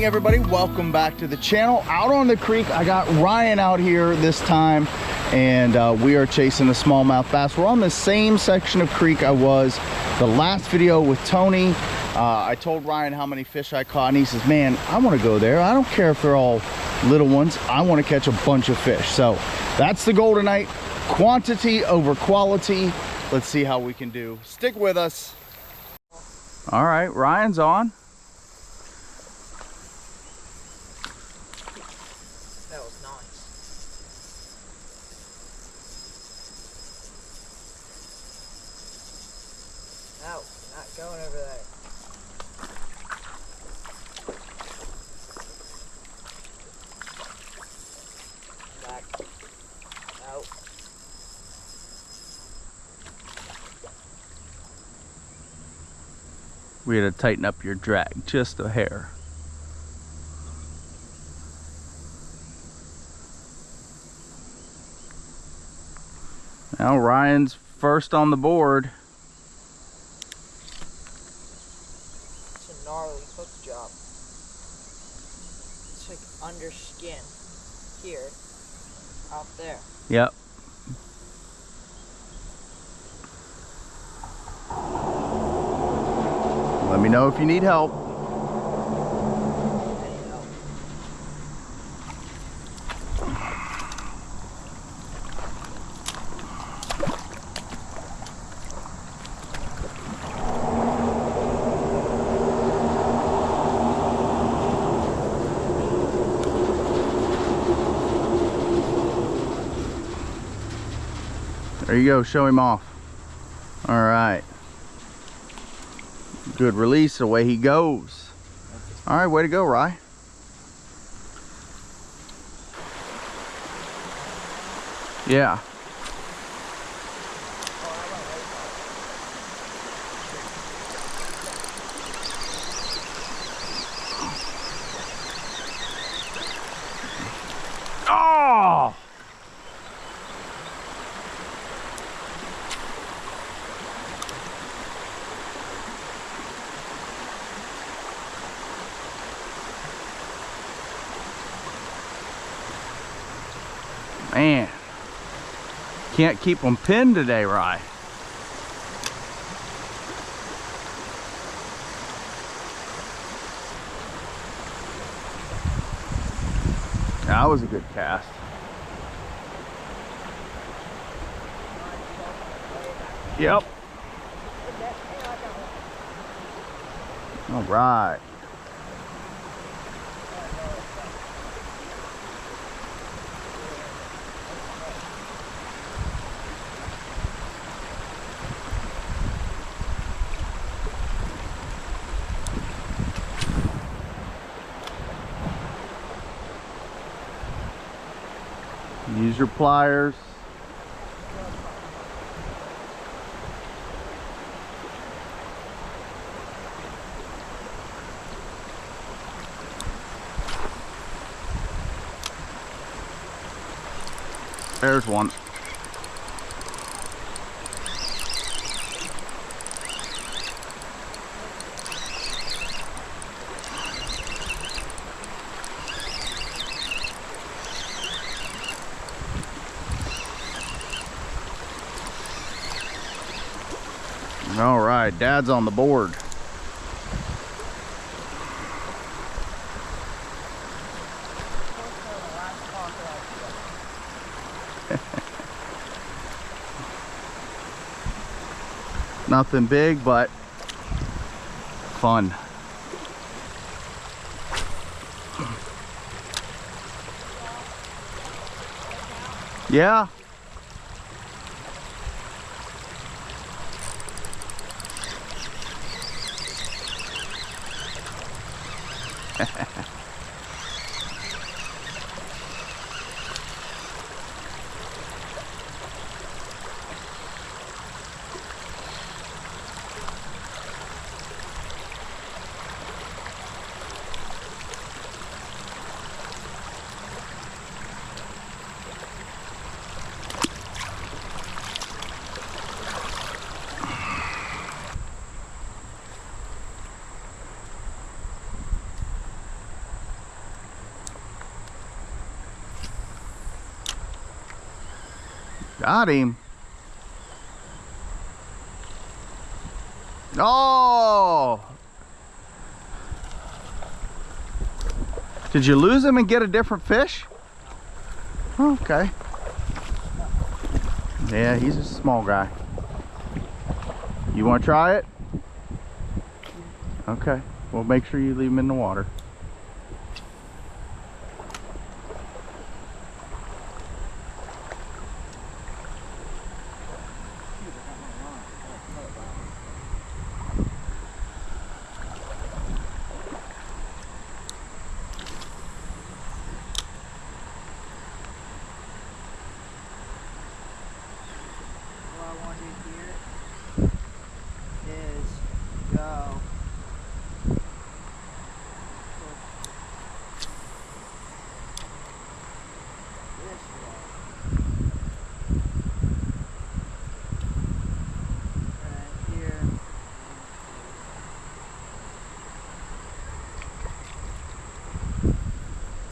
morning, everybody. Welcome back to the channel. Out on the creek, I got Ryan out here this time, and we are chasing a smallmouth bass. We're on the same section of creek I was the last video with Tony. I told Ryan how many fish I caught, and he says, man, I want to go there. I don't care if they're all little ones. I want to catch a bunch of fish. So that's the goal tonight. Quantity over quality. Let's see how we can do. Stick with us. All right, Ryan's on. That was nice. No, not going over there. Back. No. We had to tighten up your drag just a hair. Now Ryan's first on the board. It's a gnarly hook job. It's like under skin here, out there. Yep. Let me know if you need help. There you go, show him off. All right. Good release, away he goes. All right, way to go, Rye. Yeah. Oh! Man, can't keep them pinned today, Rye. That was a good cast. Yep. All right. Use your pliers. There's one. All right, Dad's on the board. Nothing big, but fun. Yeah. Got him. Oh! Did you lose him and get a different fish? Okay. Yeah, he's a small guy. You want to try it? Okay. Well, make sure you leave him in the water.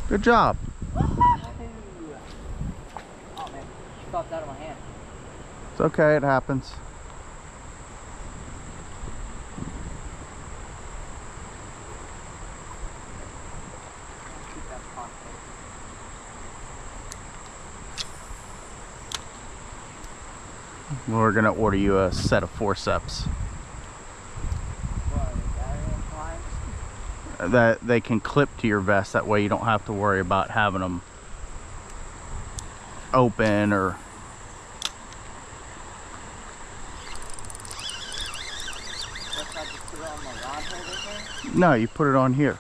Good job. Oh man, she popped out of my hand. It's okay, it happens. Keep that pot We're gonna order you a set of forceps that they can clip to your vest. That way you don't have to worry about having them open or... No, you put it on here.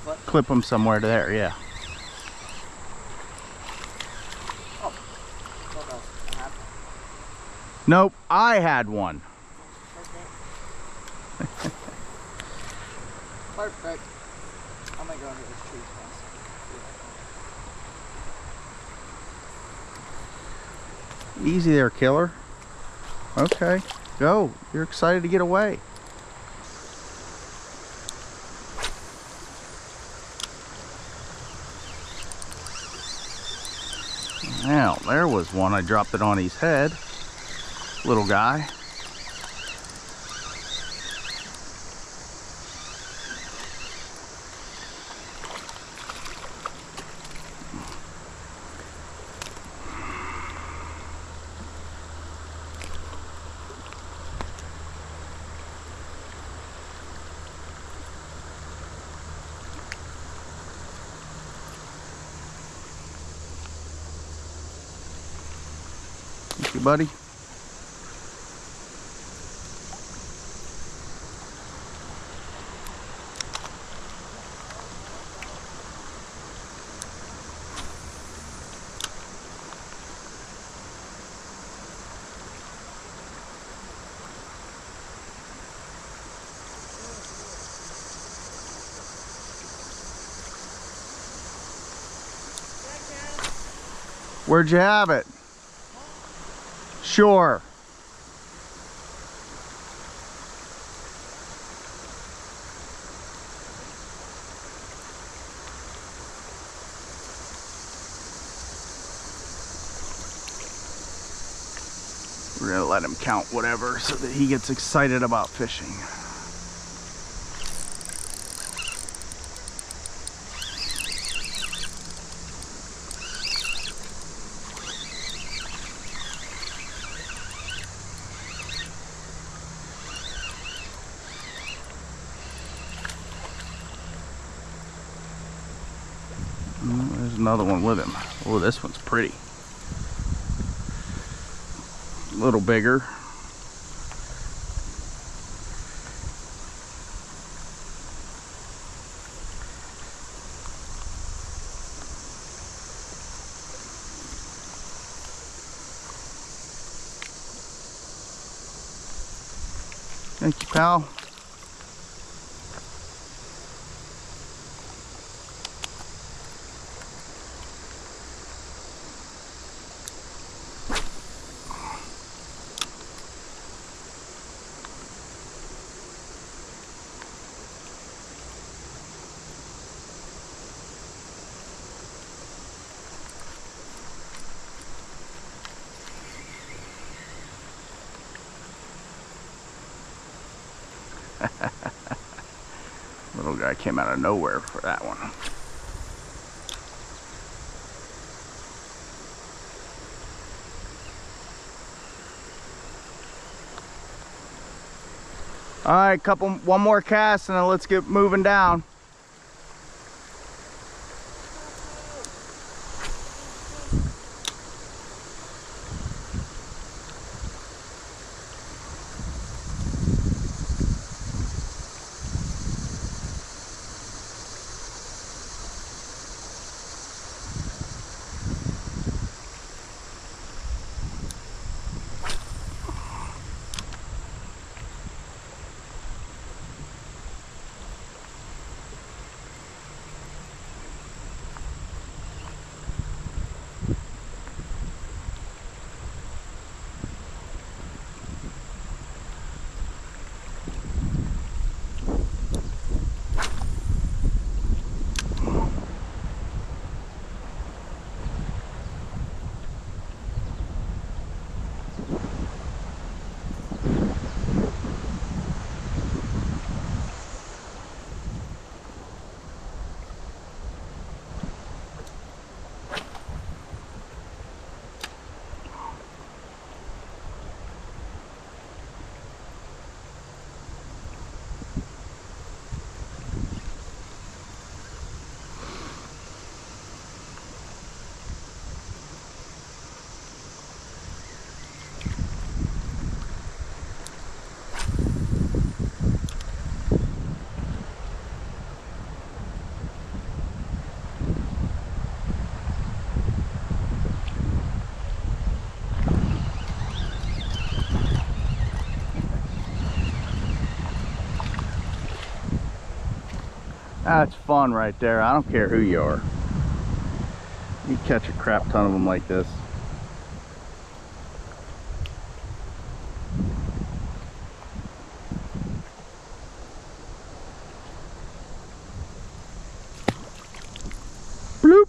What? Clip them somewhere to there, yeah. Oh. Nope, I had one. Perfect. I'm gonna go under this tree fence. Easy there, killer. Okay, go. You're excited to get away. Now, there was one. I dropped it on his head. Little guy. Thank you, buddy. Where'd you have it? Sure. We're gonna let him count whatever so that he gets excited about fishing. There's another one with him. Oh, this one's pretty. A little bigger. Thank you, pal. Little guy came out of nowhere for that one. All right, one more cast and then let's get moving down. That's fun right there. I don't care who you are. You catch a crap ton of them like this. Bloop.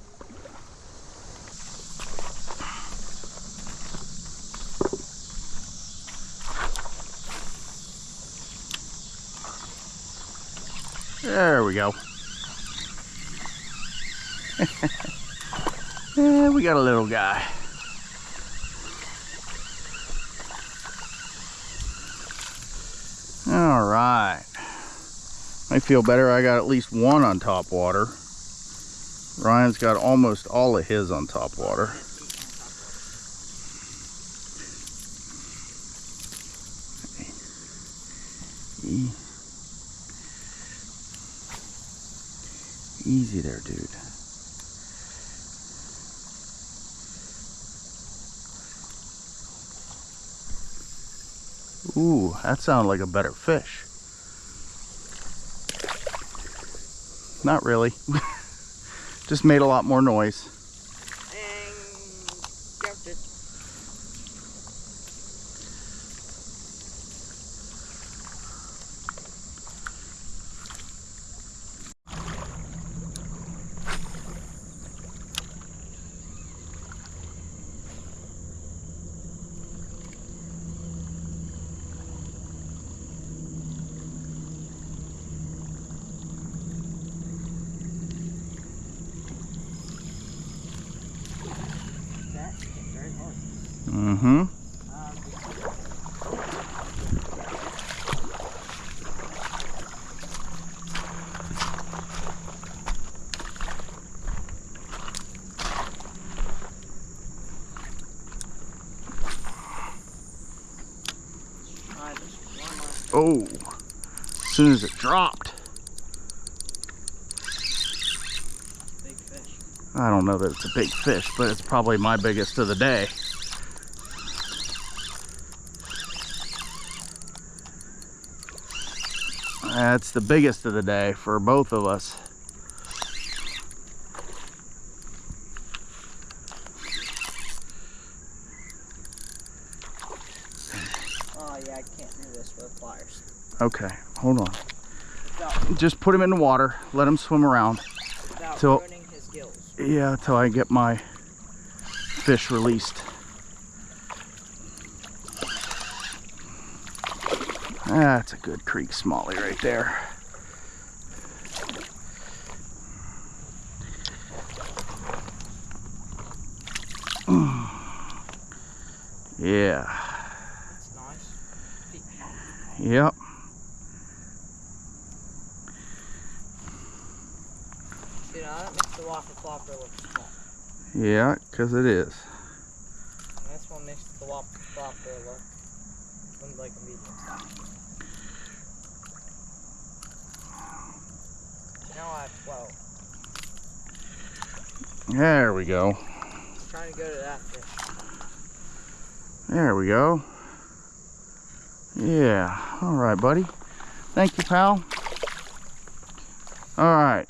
There we go. Yeah, we got a little guy. All right. I feel better. I got at least one on top water. Ryan's got almost all of his on top water. Easy there, dude. Ooh, that sounded like a better fish. Not really. Just made a lot more noise. And jumped it. Mm-hmm. Oh, as soon as it dropped. Big fish. I don't know that it's a big fish, but it's probably my biggest of the day. That's the biggest of the day for both of us. Oh yeah, I can't do this with pliers. Okay, hold on. Without, Just put him in the water, let him swim around. without Till- ruining his gills. Yeah, till I get my fish released. That's a good creek smallie right there. Yeah. That's nice. Yep. See, now that makes the whopper flopper look small. Yeah, because it is. And this one makes the whopper flopper look like a medium size. Now I have 12. There we go. Trying to go to that fish. There we go. Yeah. All right, buddy. Thank you, pal. All right.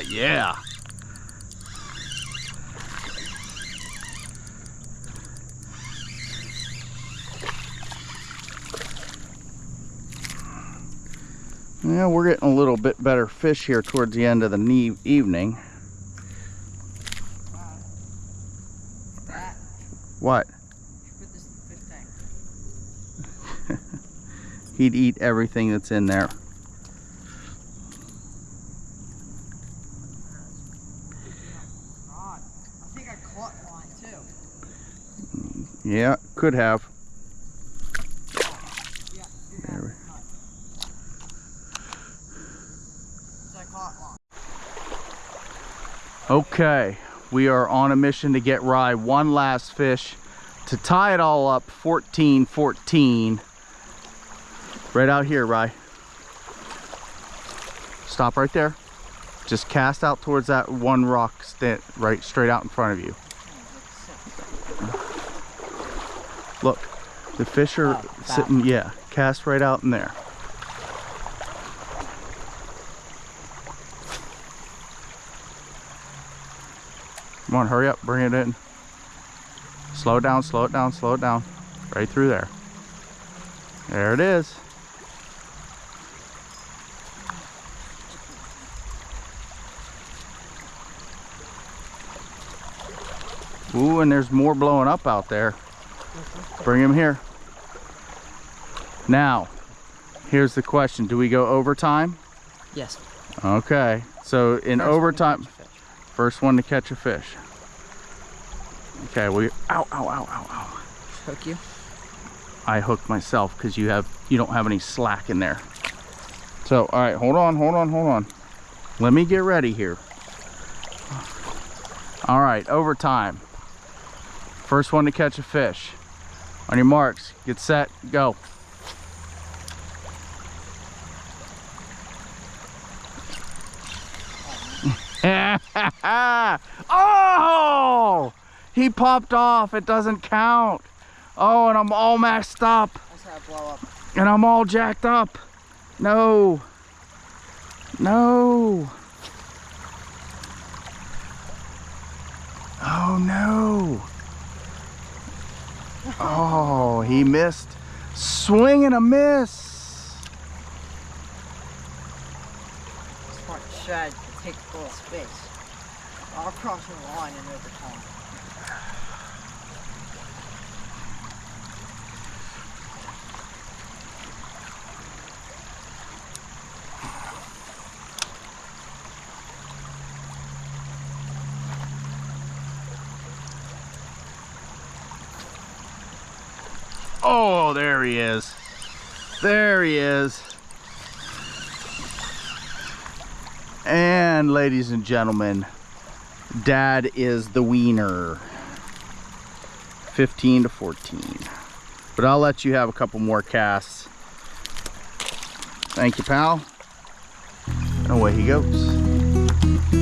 Yeah. Yeah, we're getting a little bit better fish here towards the end of the evening. What? Put this in the fish tank. He'd eat everything that's in there. God, I think I caught one too. Yeah, could have. Yeah, There I caught one. Okay, we are on a mission to get Rye one last fish to tie it all up. 14-14. Right out here, Rye. Stop right there. Just cast out towards that one rock right straight out in front of you. Look, the fish are sitting, yeah, cast right out in there. Come on, hurry up, bring it in. Slow it down, slow it down, slow it down. Right through there. There it is. Ooh, and there's more blowing up out there. Bring him here. Now, here's the question. Do we go overtime? Yes. Okay, so in overtime, first one to catch a fish. Okay, ow, ow, ow, ow, ow. Hook you? I hooked myself because you don't have any slack in there. So, all right, hold on. Let me get ready here. All right, overtime. First one to catch a fish. On your marks, get set, go. Oh! He popped off. It doesn't count. Oh, and I'm all messed up. That's how I blow up. And I'm all jacked up. No. No. Oh, no. Oh, he missed. Swing and a miss. Smart strategy to take a little space. I'll cross the line in overtime. Oh, there he is. There he is. And ladies and gentlemen, Dad is the wiener. 15-14. But I'll let you have a couple more casts. Thank you, pal. And away he goes.